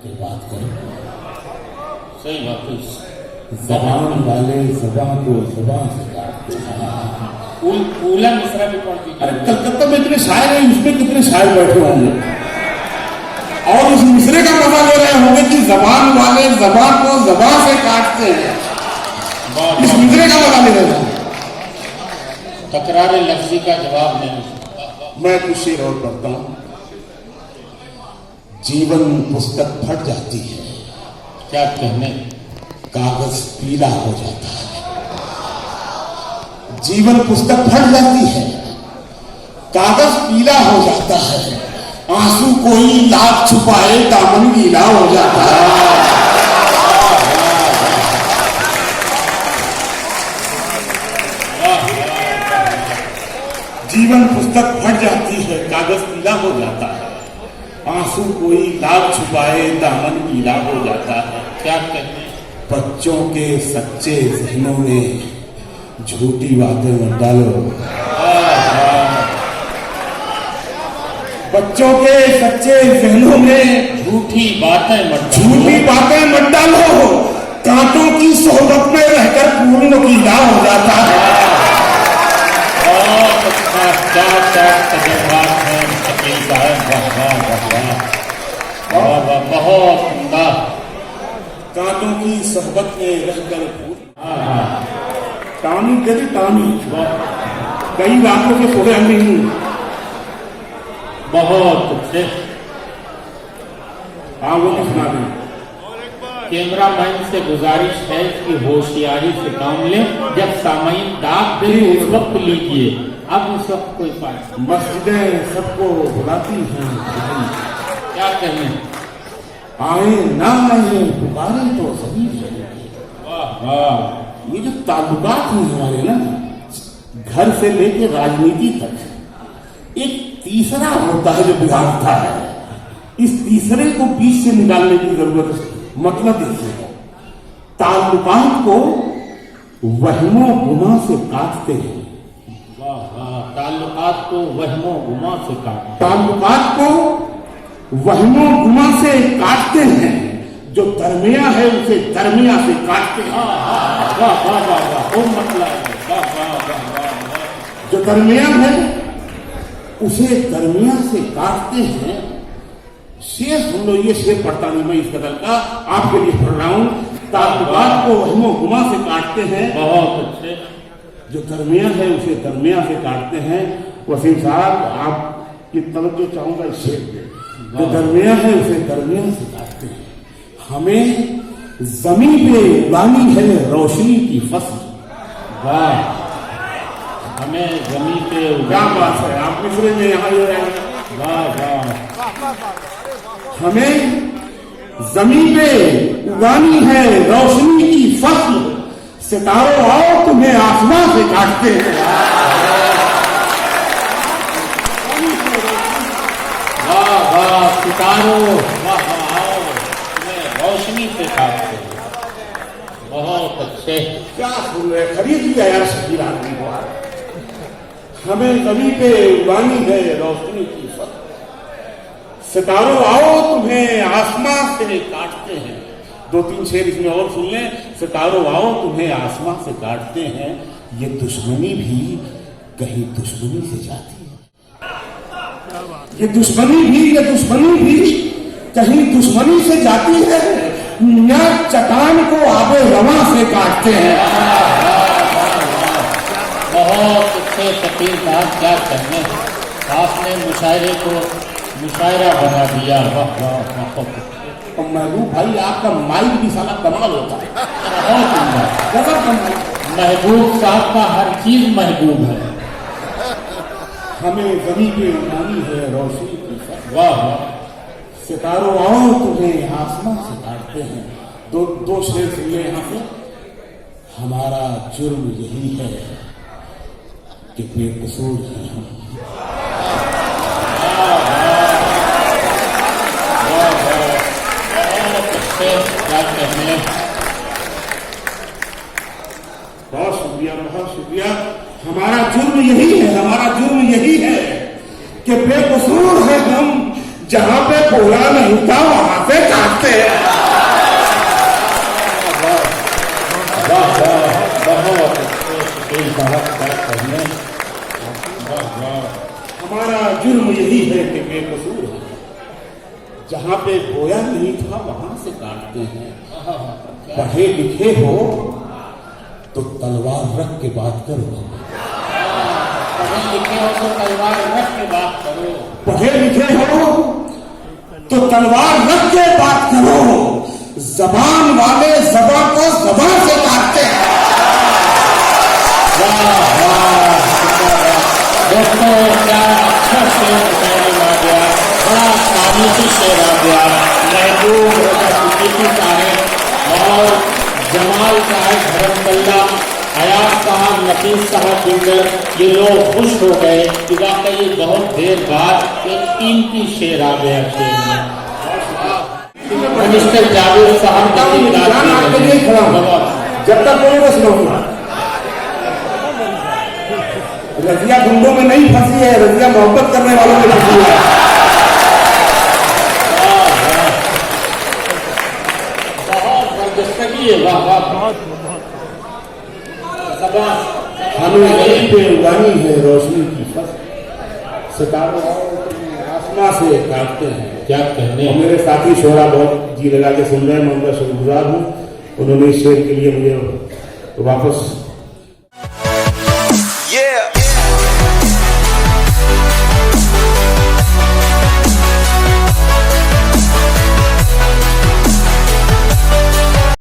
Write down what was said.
की बात करें। सही बात है। जबान वाले जबान को जबान से काटते हैं। पूला मिश्रा भी पढ़ दीजिए। अरे कलकत्ता में इतने शायर हैं, उसमें कितने शायर बैठे होंगे और उस मिसरे का मजा ले रहे होंगे कि जबान वाले जबान को जबान से काटते हैं। इस मिसरे का मजा ले रहे होंगे। तकरारे लफ्जी का जवाब नहीं। मैं कुछ शेर और पढ़ता हूं। जीवन पुस्तक फट जाती है, क्या कहने, कागज पीला हो जाता है। जीवन पुस्तक फट जाती है, कागज पीला हो जाता है। आंसू कोई लाख छुपाए दामन गीला हो जाता है। जीवन पुस्तक फट जाती है, कागज पीला हो जाता है। आंसू कोई लाख छुपाए दामन गीला हो जाता है। क्या कहने, बच्चों के सच्चे जहनों में झूठी बातें मत डालो। बच्चों के सच्चे जहनों में झूठी बातें मत डालो। कांटों की सोहबत में रहकर पूर्ण कीड़ा हो जाता है। बहुत अच्छा, क्या तजुर्बात है शकील साहब। वाह, बहुत उम्दा। कांटों की सोहबत में रहकर टामी कभी टामी कई बातों से सोहे हम नहीं। बहुत अच्छे। हाँ वो नहीं सुना दें। कैमरा मैन से गुजारिश है कि होशियारी से काम लें। जब सामयिक दाग दे उस वक्त लीजिए, अब उस वक्त कोई फायदा। मस्जिदें सबको बुलाती हैं, क्या कहने, आए ना आए पुकारे तो सभी चलेंगे। वाह वाह। ये जो ताल्लुकात हैं हमारे ना, घर से लेके राजनीति तक, एक तीसरा होता है जो बिगाड़ता है। इस तीसरे को बीच से निकालने की जरूरत है। मतलब देखिए, ताल्लुकात को वहमो गुमा से काटते हैं। वाह वाह। ताल्लुकात को वहमो गुमा से काटते, ताल्लुकात को वहमो गुमा से काटते हैं। जो दरमिया है उसे दरमिया से काटते हैं। वाह वाह वाह वाह। खूब मतलब है। वाह वाह वाह वाह। जो दरमिया है उसे दरमिया से काटते हैं। शेर सुन लो, ये शेर पढ़ता नहीं मैं इस कदर का, आपके लिए पढ़ रहा हूं। ताल्लुकात को वहमो गुमा से काटते हैं। बहुत अच्छे। जो दरमिया है उसे दरमिया से काटते हैं। वसीम साहब, आपकी तवज्जो चाहूंगा इस शेर पे। जो दरमिया है उसे दरमिया से काटते हैं। हमें जमीन पे उगानी है रोशनी की फसल। वाह। हमें जमीन पे क्या बात है, आप मिसरे में यहाँ ये रहेंगे। वाह वाह। हमें जमीन पे उगानी है रोशनी की फसल। सितारों आओ तुम्हें आसमां से काटते हैं। वाह वाह। सितारों वाह वाह, आओ तुम्हें रोशनी से काटते हैं। बहुत अच्छे। क्या सुन रहे, खरीद लिया यार शकील आदमी को। हमें जमीन पे उगानी है रोशनी की फसल। सितारों आओ तुम्हें आसमां से काटते हैं। दो तीन शेर इसमें और सुन लें। सितारों आओ तुम्हें आसमां से काटते हैं। ये दुश्मनी भी कहीं दुश्मनी से जाती है। ये दुश्मनी भी कहीं दुश्मनी से जाती है। या चट्टान को आबे रवा से काटते हैं। बहुत अच्छे शकील साहब, क्या कहने। आपने मुशायरे को मुशायरा बना दिया। वाह वाह। और महबूब भाई, आपका माइक भी साला कमाल होता है। बहुत उम्दा। महबूब साहब का हर चीज महबूब है। हमें जमीन पे उगानी है रोशनी की फसल। वाह वाह। सितारों आओ तुम्हें आसमां से काटते हैं। दो शेर सुनिए यहाँ पे। हमारा जुर्म यही है कि बेकसूर हैं हम। क्या कहने। बहुत शुक्रिया, बहुत शुक्रिया। हमारा जुर्म यही है कि बेकसूर है हम, जहां पे बोला नहीं था वहां पे काटते हैं। हमारा जुर्म यही है कि बेकसूर है, जहां पे बोया नहीं था वहां से काटते हैं। पढ़े लिखे हो तो तलवार रख के बात करो, पढ़े लिखे हो तो तलवार रख के बात करो, पढ़े लिखे हो तो तलवार रख के बात करो। जबान वाले जबान को जबान से काटते हैं। दोस्तों क्या अच्छा शेर बताया गया, बड़ा काबिल शेर आ गया। महबूब सिद्दीकी साहब और जमाल साहब धर्मकल्ला, हयात साहब, नफीस साहब बिंदर, ये लोग खुश हो गए कि वाकई बहुत देर बाद एक कीमती शेर आ गया शेर में। मिस्टर जावेद साहब आपके लिए खड़ा हूं, जब तक बोलोगे सुनाऊंगा। रजिया गुंडों में नहीं फंसी है, रजिया मोहब्बत करने वालों में फंसी है। बहुत बरदस्तगी है, वाह वाह, हमें गरीब पे उगानी है रोशनी की फसल, सितारों आसमां से काटते हैं। क्या कहने। मेरे साथी शोरा बहुत जी लगा के सुन रहे हैं, मैं उनका शुक्रगुजार हूँ। उन्होंने इस शेर के लिए मुझे वापस